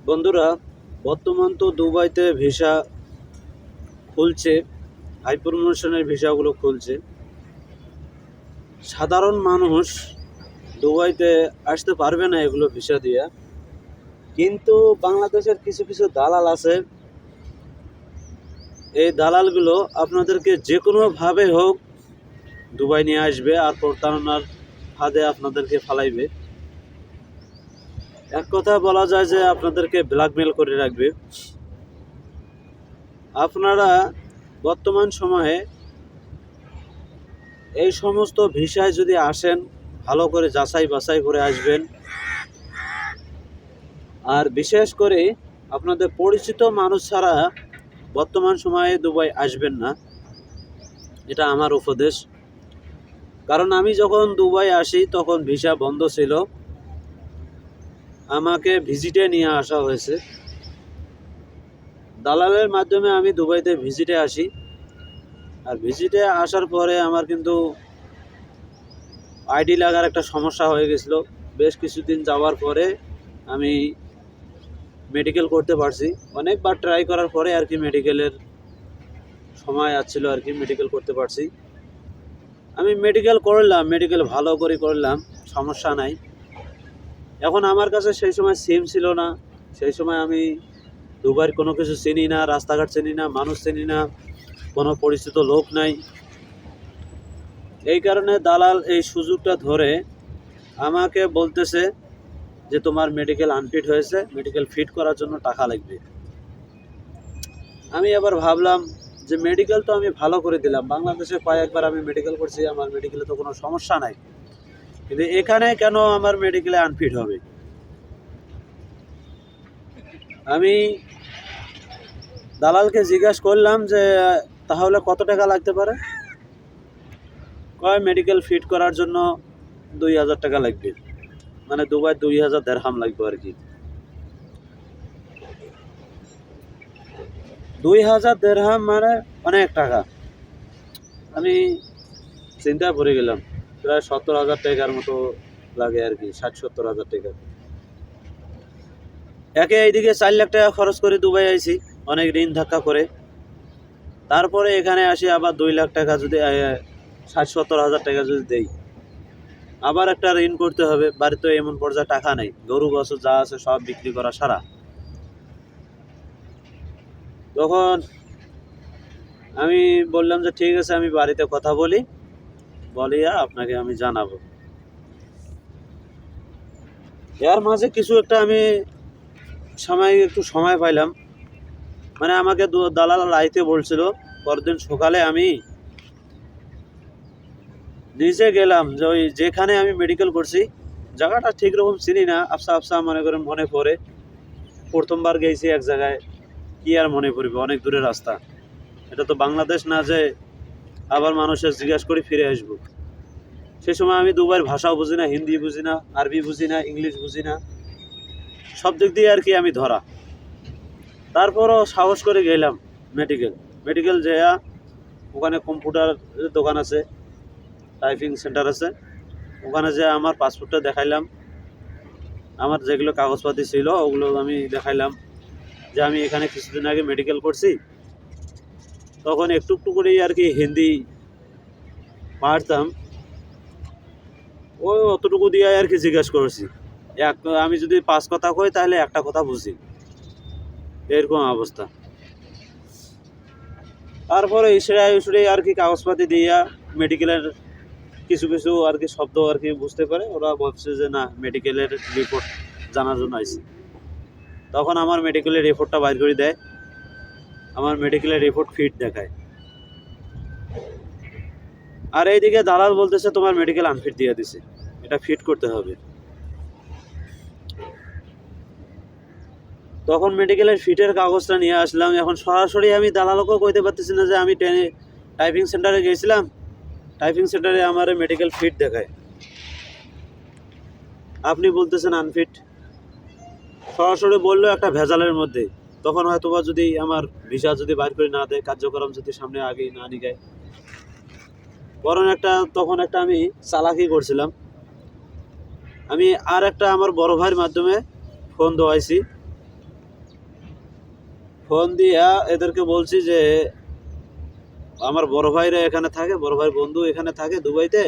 বন্ধুরা, বর্তমান তো দুবাইতে ভিসা খুলছে, হাই প্রমোশনের ভিসাগুলো খুলছে। সাধারণ মানুষ দুবাইতে আসতে পারবে না এগুলো ভিসা দিয়ে, কিন্তু বাংলাদেশের কিছু কিছু দালাল আছে। এই দালালগুলো আপনাদেরকে যে কোনোভাবে হোক দুবাই নিয়ে আসবে আর প্রতারণার ফাঁদে আপনাদেরকে ফালাইবে। এক কথা বলা যায় যে আপনাদেরকে ব্ল্যাকমেল করে রাখবে। আপনারা বর্তমান সময়ে এই সমস্ত ভিসায় যদি আসেন, ভালো করে যাচাই বাছাই করে আসবেন। আর বিশেষ করে আপনাদের পরিচিত মানুষ ছাড়া বর্তমান সময়ে দুবাই আসবেন না, এটা আমার উপদেশ। কারণ আমি যখন দুবাই আসি তখন ভিসা বন্ধ ছিল, আমাকে ভিজিটে নিয়ে আসা হয়েছে। দালালের মাধ্যমে আমি দুবাইতে ভিজিটে আসি। আর ভিজিটে আসার পরে আমার কিন্তু আইডি লাগার একটা সমস্যা হয়ে গেছিলো। বেশ কিছুদিন যাওয়ার পরে আমি মেডিকেল করতে পারছি। অনেকবার ট্রাই করার পরে আর কি মেডিকেলের সময় আসছিল, আর কি মেডিকেল করতে পারছি। আমি মেডিকেল করলাম, মেডিকেল ভালো করে করলাম, সমস্যা নাই। এখন আমার কাছে সেই সময় সিম ছিল না, সেই সময় আমি দুবাইয়ের কোনো কিছু চিনি না, রাস্তাঘাট চিনি না, মানুষ চিনি না, কোনো পরিচিত লোক নাই। এই কারণে দালাল এই সুযোগটা ধরে আমাকে বলতেছে যে তোমার মেডিকেল আনফিট হয়েছে, মেডিকেল ফিট করার জন্য টাকা লাগবে। আমি আবার ভাবলাম যে মেডিকেল তো আমি ভালো করে দিলাম, বাংলাদেশে কয়েকবার আমি মেডিকেল করছি, আমার মেডিকেলে তো কোনো সমস্যা নাই, কিন্তু এখানে কেন আমার মেডিকেলে আনফিট হবে? আমি দালালকে জিজ্ঞাসা করলাম যে তাহলে কত টাকা লাগতে পারে? কয় মেডিকেল ফিট করার জন্য 2000 টাকা লাগবে, মানে দুবাই 2000 দিরহাম লাগবে আর কি। 2000 দিরহাম মানে অনেক টাকা। আমি চিন্তায় পড়ে গেলাম, প্রায় 70,000 টাকার মতো লাগে আর কি, 60-70,000 টাকা। একে এইদিকে 4 লাখ টাকা খরচ করে দুবাই আইছি, অনেক ঋণ ধাক্কা করে। তারপরে এখানে আসি আবার 2 লাখ টাকা যদি 60-70,000 টাকা যদি দেই, আবার একটা ঋণ করতে হবে। বাড়িতে এমন পর্যায়ে টাকা নেই, গরু বছর যা আছে সব বিক্রি করা সারা। তখন আমি বললাম যে ঠিক আছে, আমি বাড়িতে কথা বলিয়া আপনাকে আমি জানাবো। এর মাঝে কিছু একটা আমি একটু সময় পাইলাম। মানে আমাকে দালাল আইতে বলছিল, পরদিন সকালে আমি নিজে গেলাম যে ওই যেখানে আমি মেডিকেল করছি, জায়গাটা ঠিক রকম চিনি না, আফসা আফসা মনে করেন মনে পড়ে। প্রথমবার গেছি এক জায়গায়, কি আর মনে পড়বে, অনেক দূরের রাস্তা। এটা তো বাংলাদেশ না যে আবার মানুষের জিজ্ঞাসা করে ফিরে আসবো। সে সময় আমি দুবাইয়ের ভাষাও বুঝি না, হিন্দি বুঝি না, আরবি বুঝি না, ইংলিশ বুঝি না, সব দিক দিয়ে আর কি আমি ধরা। তারপরও সাহস করে গেলাম মেডিকেল যেয়া ওখানে কম্পিউটার দোকান আছে, টাইপিং সেন্টার আছে, ওখানে যে আমার পাসপোর্টটা দেখাইলাম, আমার যেগুলো কাগজপাতি ছিল ওগুলো আমি দেখাইলাম যে আমি এখানে কিছুদিন আগে মেডিকেল করছি। তখন একটু একটু করেই আর কি হিন্দি পারতাম, ওই অতটুকু দিয়ে আর কি জিজ্ঞাসা করছি। আমি যদি 5 কথা কই তাহলে একটা কথা বুঝি, এরকম অবস্থা। তারপরে ইসরে আর কি কাগজপাতি দিয়া মেডিকেলের কিছু কিছু আর কি শব্দ আর কি বুঝতে পারে, ওরা বলছে যে না মেডিকেলের রিপোর্ট জানার জন্য আইছি। তখন আমার মেডিকেলের রিপোর্টটা বাইর করে দেয়, আমার মেডিকেলের রিপোর্ট ফিট দেখায়। আর এইদিকে দালাল বলতেছে তোমার মেডিকেল আনফিট দিয়ে দিছে, এটা ফিট করতে হবে। তখন মেডিকেলের ফিটের কাগজটা নিয়ে আসলাম। এখন সরাসরি আমি দালালকেও কইতে পারতেছি না যে আমি টাইপিং সেন্টারে গিয়েছিলাম, টাইপিং সেন্টারে আমার মেডিকেল ফিট দেখায়, আপনি বলতেছেন আনফিট। সরাসরি বললো একটা ভেজালের মধ্যে। তখন হয়তো বা যদি আমার ভিসা যদি বাইর করে না দেয়, কার্যক্রম যদি সামনে আগে না নিগায়, বরং তখন একটা আমি চালাকি করছিলাম। আমি আর একটা আমার বড় ভাইয়ের মাধ্যমে ফোন দেওয়াইছি, ফোন দিয়া এদেরকে বলছি যে আমার বড় ভাইরা এখানে থাকে, বড় ভাই বন্ধু এখানে থাকে দুবাইতে,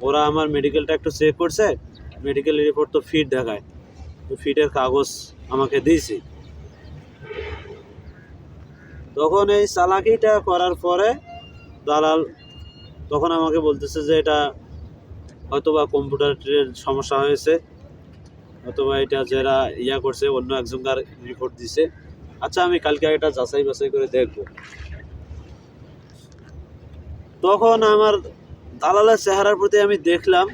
ওরা আমার মেডিকেলটা একটু চেক করছে, মেডিকেল রিপোর্ট তো ফিট দেখায়, তো ফিটের কাগজ আমাকে দিয়েছে। তখন এই চালাকিটা করার পরে দালাল তখন আমাকে বলতেছে যে এটা হয়তোবা কম্পিউটারের সমস্যা হয়েছে, অথবা এটা যারা ইয়া করছে অন্য একজনকার রিপোর্ট দিছে। আচ্ছা আমি কালকে এটা যাচাই বাছাই করে দেখব। তখন আমার দালালের চেহারার প্রতি আমি দেখলাম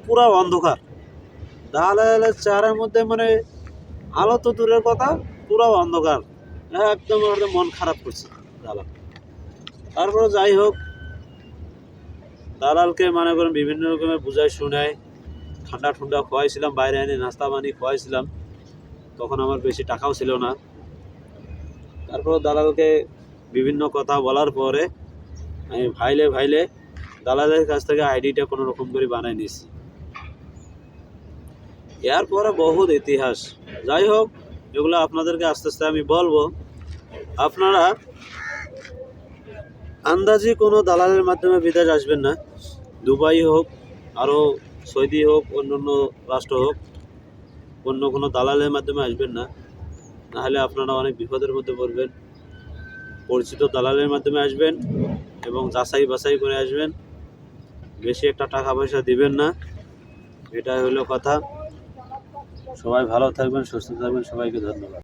পুরা অন্ধকার, দালালের চেহারার মধ্যে মানে আলো তো দূরের কথা, পুরা অন্ধকার, একদম আমাদের মন খারাপ করছে দালাল। তারপরে যাই হোক, দালালকে মনে করেন বিভিন্ন রকমের বুঝাই শুনায়, ঠান্ডা ঠান্ডা খোয়াইছিলাম, বাইরে এনে নাস্তা পানি খোয়াইছিলাম, তখন আমার বেশি টাকাও ছিল না। তারপর দালালকে বিভিন্ন কথা বলার পরে আমি ভাইলে দালালের কাছ থেকে আইডিটা কোনো রকম করে বানাই নিয়েছি। এরপরে বহুত ইতিহাস। যাই হোক, এগুলো আপনাদেরকে আস্তে আস্তে আমি বলবো। আপনারা আন্দাজি কোনো দালালের মাধ্যমে বিদেশ আসবেন না। দুবাই হোক, আরও সৌদি হোক, অন্য রাষ্ট্র হোক, অন্য কোনো দালালের মাধ্যমে আসবেন না, নাহলে আপনারা অনেক বিপদের মধ্যে পড়বেন। পরিচিত দালালের মাধ্যমে আসবেন এবং যাচাই বাছাই করে আসবেন, বেশি একটা টাকা পয়সা দিবেন না, এটাই হলো কথা। সবাই ভালো থাকবেন, সুস্থ থাকবেন, সবাইকে ধন্যবাদ।